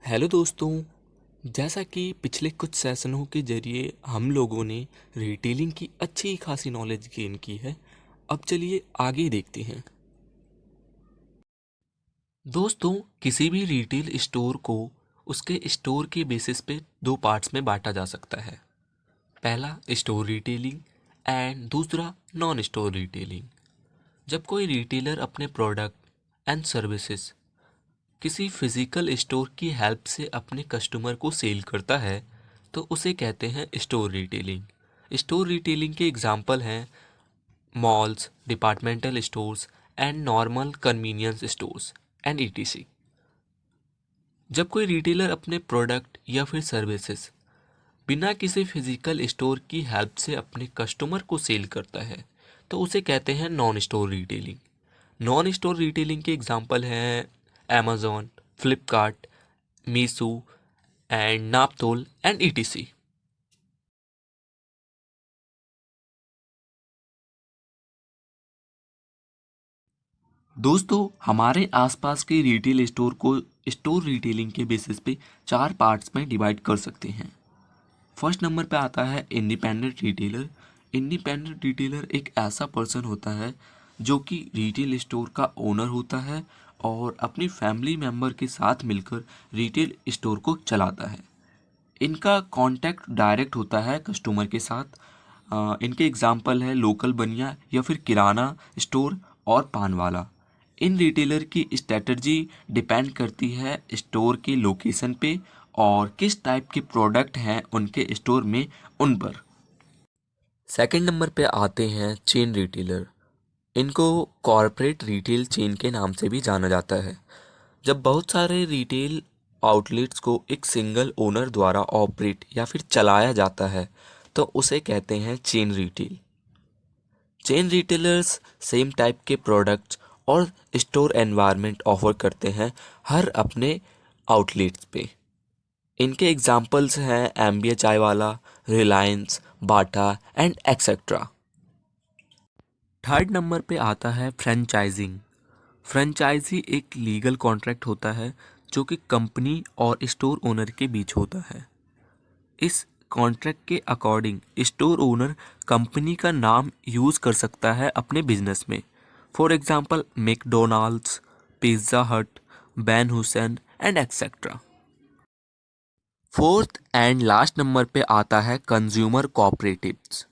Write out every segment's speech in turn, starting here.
Hello दोस्तों। जैसा कि पिछले कुछ सेशनों के जरिए हम लोगों ने रिटेलिंग की अच्छी खासी नॉलेज गेन की है। अब चलिए आगे देखते हैं। दोस्तों, किसी भी रिटेल स्टोर को उसके स्टोर के बेसिस पे दो पार्ट्स में बांटा जा सकता है। पहला स्टोर रिटेलिंग एंड दूसरा नॉन स्टोर रिटेलिंग। जब कोई रिटेलर अपने प्रोडक्ट एंड सर्विसेज किसी फिजिकल स्टोर की हेल्प से अपने कस्टमर को सेल करता है तो उसे कहते हैं स्टोर रिटेलिंग। स्टोर रिटेलिंग के एग्जाम्पल हैं malls, departmental stores and normal convenience stores and etc. जब कोई रिटेलर अपने प्रोडक्ट या फिर सर्विसेज बिना किसी फिजिकल स्टोर की हेल्प से अपने कस्टमर को सेल करता है तो उसे कहते हैं non store retailing. Non store retailing के एग्जाम्पल हैं Amazon, Flipkart, Meesho and Naaptol and E T C. दोस्तों, हमारे आसपास के रिटेल स्टोर को स्टोर रिटेलिंग के बेसिस पे चार पार्ट्स में डिवाइड कर सकते हैं। फर्स्ट नंबर पे आता है इंडिपेंडेंट रिटेलर। इंडिपेंडेंट रिटेलर एक ऐसा पर्सन होता है जो कि रिटेल स्टोर का ओनर होता है और अपनी फैमिली मेम्बर के साथ मिलकर रिटेल स्टोर को चलाता है। इनका कांटेक्ट डायरेक्ट होता है कस्टमर के साथ। इनके एग्जाम्पल है लोकल बनिया या फिर किराना स्टोर और पान वाला। इन रिटेलर की स्ट्रेटजी डिपेंड करती है स्टोर के लोकेशन पे और किस टाइप के प्रोडक्ट हैं उनके स्टोर में उन पर। सेकंड नंबर पे आते हैं चेन रिटेलर। इनको कॉरपोरेट रिटेल चेन के नाम से भी जाना जाता है। जब बहुत सारे रिटेल आउटलेट्स को एक सिंगल ओनर द्वारा ऑपरेट या फिर चलाया जाता है तो उसे कहते हैं chain retail. Chain retailers same type के प्रोडक्ट्स और स्टोर एनवायरनमेंट ऑफर करते हैं हर अपने आउटलेट्स पे। इनके एग्जाम्पल्स हैं एम्बिया चाय वाला, रिलायंस, बाटा एंड एक्सेट्रा। थर्ड नंबर पे आता है फ्रेंचाइजिंग। फ्रेंचाइजी एक लीगल कॉन्ट्रैक्ट होता है जो कि कंपनी और स्टोर ओनर के बीच होता है। इस कॉन्ट्रैक्ट के अकॉर्डिंग स्टोर ओनर कंपनी का नाम यूज़ कर सकता है अपने बिजनेस में। फॉर एग्जांपल मैकडोनाल्ड्स, पिज़्ज़ा हट, ban Hussain and etcetera. Fourth and last number पे आता है कंज्यूमर कोऑपरेटिव्स।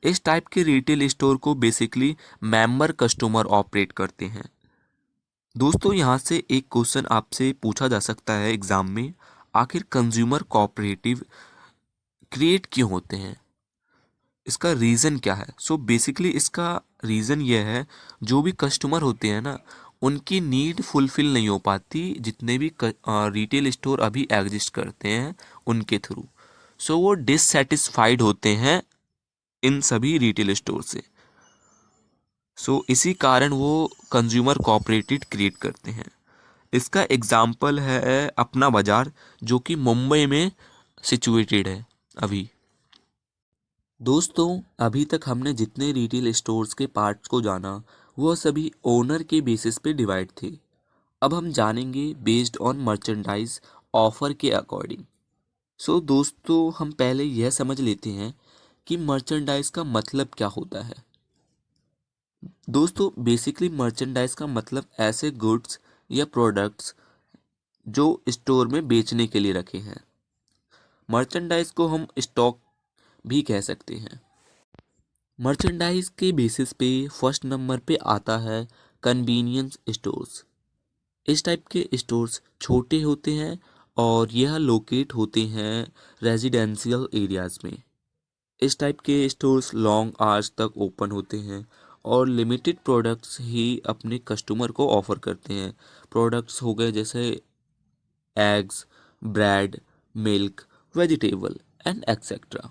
इस टाइप के रिटेल स्टोर को बेसिकली मेंबर कस्टमर ऑपरेट करते हैं। दोस्तों, यहाँ से एक क्वेश्चन आपसे पूछा जा सकता है एग्जाम में, आखिर कंज्यूमर कोऑपरेटिव क्रिएट क्यों होते हैं, इसका रीज़न क्या है। सो बेसिकली इसका रीज़न ये है, जो भी कस्टमर होते हैं ना, उनकी नीड फुलफिल नहीं हो पाती जितने भी रिटेल स्टोर अभी एग्जिस्ट करते हैं उनके थ्रू। सो वो डिससेटिस्फाइड होते हैं इन सभी रिटेल स्टोर से। सो इसी कारण वो कंज्यूमर कोऑपरेटिव क्रिएट करते हैं। इसका एग्जाम्पल है अपना बाज़ार, जो कि मुंबई में सिचुएटेड है अभी। दोस्तों, अभी तक हमने जितने रिटेल स्टोर्स के पार्ट्स को जाना वो सभी ओनर के बेसिस पे डिवाइड थे। अब हम जानेंगे बेस्ड ऑन मर्चेंडाइज ऑफर के अकॉर्डिंग। सो दोस्तों, हम पहले यह समझ लेते हैं कि मर्चेंडाइज का मतलब क्या होता है। दोस्तों, बेसिकली मर्चेंडाइज का मतलब ऐसे गुड्स या प्रोडक्ट्स जो स्टोर में बेचने के लिए रखे हैं। मर्चेंडाइज को हम स्टॉक भी कह सकते हैं। मर्चेंडाइज के बेसिस पे फर्स्ट नंबर पे आता है कन्वीनियंस स्टोर्स। इस टाइप के स्टोर्स छोटे होते हैं और यह लोकेट होते हैं रेजिडेंशियल एरियाज में। इस टाइप के स्टोर्स लॉन्ग आवर्स तक ओपन होते हैं और लिमिटेड प्रोडक्ट्स ही अपने कस्टमर को ऑफर करते हैं। प्रोडक्ट्स हो गए जैसे eggs, bread, milk, vegetable and etcetera.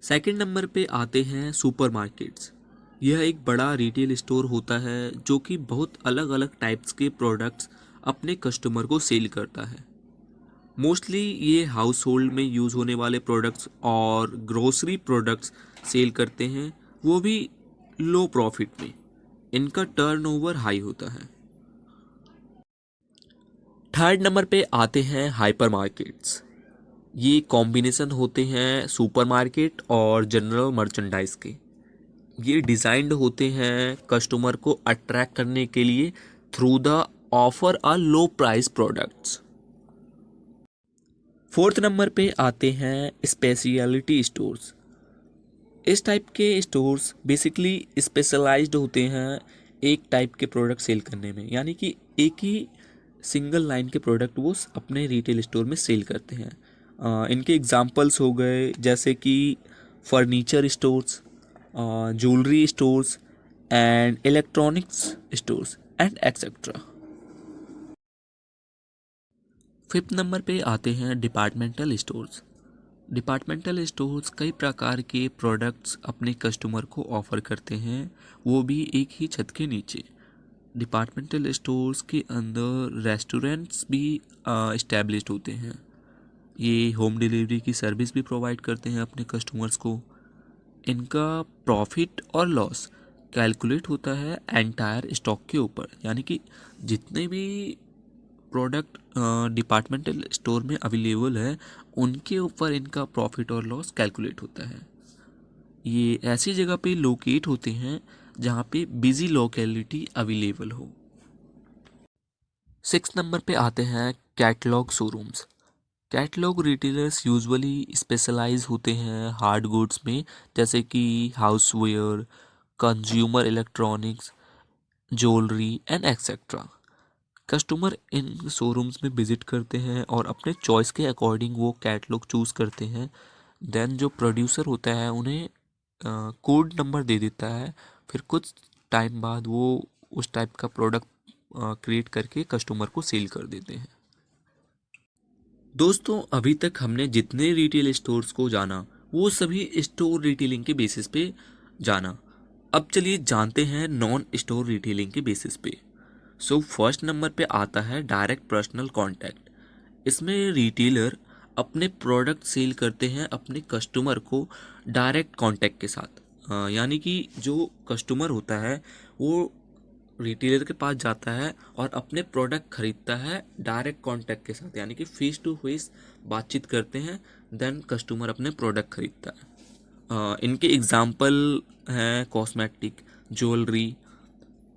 Second number पे आते हैं सुपरमार्केट्स। यह एक बड़ा रिटेल स्टोर होता है जो कि बहुत अलग अलग टाइप्स के प्रोडक्ट्स अपने कस्टमर को सेल करता है। मोस्टली ये हाउस होल्ड में यूज़ होने वाले प्रोडक्ट्स और ग्रोसरी प्रोडक्ट्स सेल करते हैं, वो भी लो प्रॉफिट में। इनका टर्नओवर हाई होता है। थर्ड नंबर पे आते हैं हाइपर मार्केट्स। ये कॉम्बिनेशन होते हैं सुपरमार्केट और जनरल मर्चेंडाइज के। ये डिज़ाइंड होते हैं कस्टमर को अट्रैक्ट करने के लिए through the offer a low price products. Fourth number पे आते हैं स्पेशलिटी स्टोर्स। इस टाइप के स्टोर्स बेसिकली स्पेशलाइज्ड होते हैं एक टाइप के प्रोडक्ट सेल करने में, यानी कि एक ही सिंगल लाइन के प्रोडक्ट वो अपने रिटेल स्टोर में सेल करते हैं। इनके एग्जांपल्स हो गए जैसे कि furniture stores, jewellery stores and electronics stores and etcetera. Fifth number पे आते हैं डिपार्टमेंटल स्टोर्स। डिपार्टमेंटल स्टोर्स कई प्रकार के प्रोडक्ट्स अपने कस्टमर को ऑफर करते हैं, वो भी एक ही छत के नीचे। डिपार्टमेंटल स्टोर्स के अंदर रेस्टोरेंट्स भी इस्टेब्लिश्ड होते हैं। ये होम डिलीवरी की सर्विस भी प्रोवाइड करते हैं अपने कस्टमर्स को। इनका प्रॉफिट और लॉस कैलकुलेट होता है एंटायर स्टॉक के ऊपर, यानी कि जितने भी प्रोडक्ट डिपार्टमेंटल स्टोर में अवेलेबल है उनके ऊपर इनका प्रॉफिट और लॉस कैलकुलेट होता है। ये ऐसी जगह पे लोकेट होते हैं जहाँ पे बिजी लोकेलिटी अवेलेबल हो। सिक्स नंबर पे आते हैं catalogue showrooms. Catalogue retailers usually specialise होते हैं हार्ड गुड्स में, जैसे कि houseware, consumer electronics, jewellery and etcetera. Customer इन शोरूम्स में विजिट करते हैं और अपने चॉइस के अकॉर्डिंग वो कैटलॉग चूज़ करते हैं। देन जो प्रोड्यूसर होता है उन्हें कोड नंबर दे देता है, फिर कुछ टाइम बाद वो उस टाइप का प्रोडक्ट क्रिएट करके कस्टमर को सेल कर देते हैं। दोस्तों, अभी तक हमने जितने रिटेल स्टोर्स को जाना वो सभी स्टोर रिटेलिंग के बेसिस पे जाना। अब चलिए जानते हैं नॉन स्टोर रिटेलिंग के बेसिस पे। सो फर्स्ट नंबर पे आता है डायरेक्ट पर्सनल कांटेक्ट। इसमें रिटेलर अपने प्रोडक्ट सेल करते हैं अपने कस्टमर को डायरेक्ट कांटेक्ट के साथ। यानी कि जो कस्टमर होता है वो रिटेलर के पास जाता है और अपने प्रोडक्ट खरीदता है डायरेक्ट कांटेक्ट के साथ, यानी कि फेस टू फेस बातचीत करते हैं, देन कस्टमर अपने प्रोडक्ट खरीदता है। इनके एग्जाम्पल हैं cosmetic, jewellery,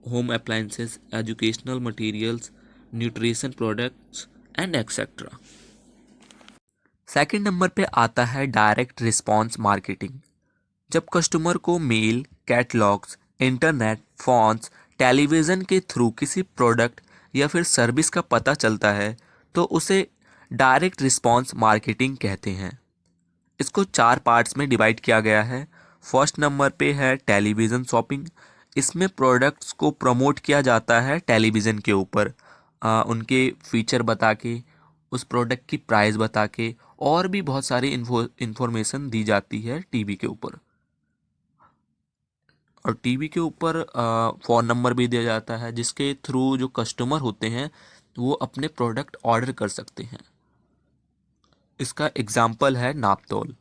home appliances, educational materials, nutrition products and etcetera. Second number पे आता है डायरेक्ट रिस्पॉन्स मार्केटिंग। जब कस्टमर को mail, catalogues, internet, phones, television के थ्रू किसी प्रोडक्ट या फिर सर्विस का पता चलता है तो उसे डायरेक्ट रिस्पॉन्स मार्केटिंग कहते हैं। इसको चार पार्ट्स में डिवाइड किया गया है। फर्स्ट नंबर पे है टेलीविज़न शॉपिंग। इसमें प्रोडक्ट्स को प्रमोट किया जाता है टेलीविज़न के ऊपर, उनके फीचर बता के, उस प्रोडक्ट की प्राइस बता के, और भी बहुत सारी इंफॉर्मेशन दी जाती है टीवी के ऊपर। और टीवी के ऊपर फ़ोन नंबर भी दिया जाता है जिसके थ्रू जो कस्टमर होते हैं वो अपने प्रोडक्ट ऑर्डर कर सकते हैं। इसका एग्जाम्पल है नापतोल।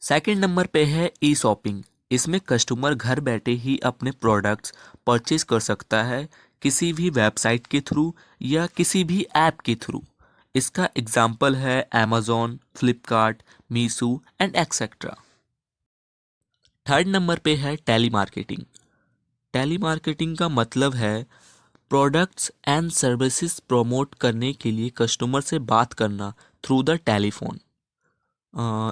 सेकंड नंबर पे है ई शॉपिंग। इसमें कस्टमर घर बैठे ही अपने प्रोडक्ट्स परचेज कर सकता है किसी भी वेबसाइट के थ्रू या किसी भी ऐप के थ्रू। इसका एग्जाम्पल है Amazon, Flipkart, Meesho and etcetera. Third number पे है टेली मार्केटिंग। टेली मार्केटिंग का मतलब है प्रोडक्ट्स एंड सर्विसेज प्रमोट करने के लिए कस्टमर से बात करना थ्रू द टेलीफोन।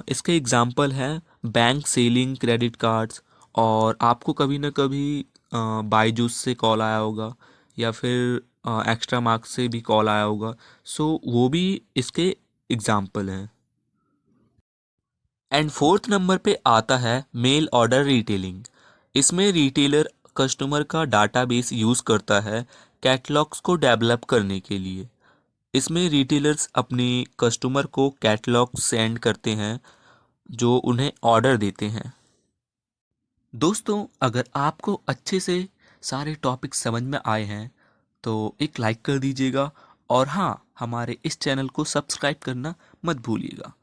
इसके एग्जाम्पल हैं बैंक सेलिंग क्रेडिट कार्ड्स, और आपको कभी ना कभी बायजूस से कॉल आया होगा या फिर एक्स्ट्रा मार्क्स से भी कॉल आया होगा। सो वो भी इसके एग्जाम्पल हैं। एंड फोर्थ नंबर पे आता है मेल ऑर्डर रिटेलिंग। इसमें रिटेलर कस्टमर का डाटाबेस यूज़ करता है कैटलॉग्स को डेवलप करने के लिए। इसमें रिटेलर्स अपने कस्टमर को कैटलॉग सेंड करते हैं जो उन्हें ऑर्डर देते हैं। दोस्तों, अगर आपको अच्छे से सारे टॉपिक समझ में आए हैं तो एक लाइक कर दीजिएगा, और हाँ, हमारे इस चैनल को सब्सक्राइब करना मत भूलिएगा।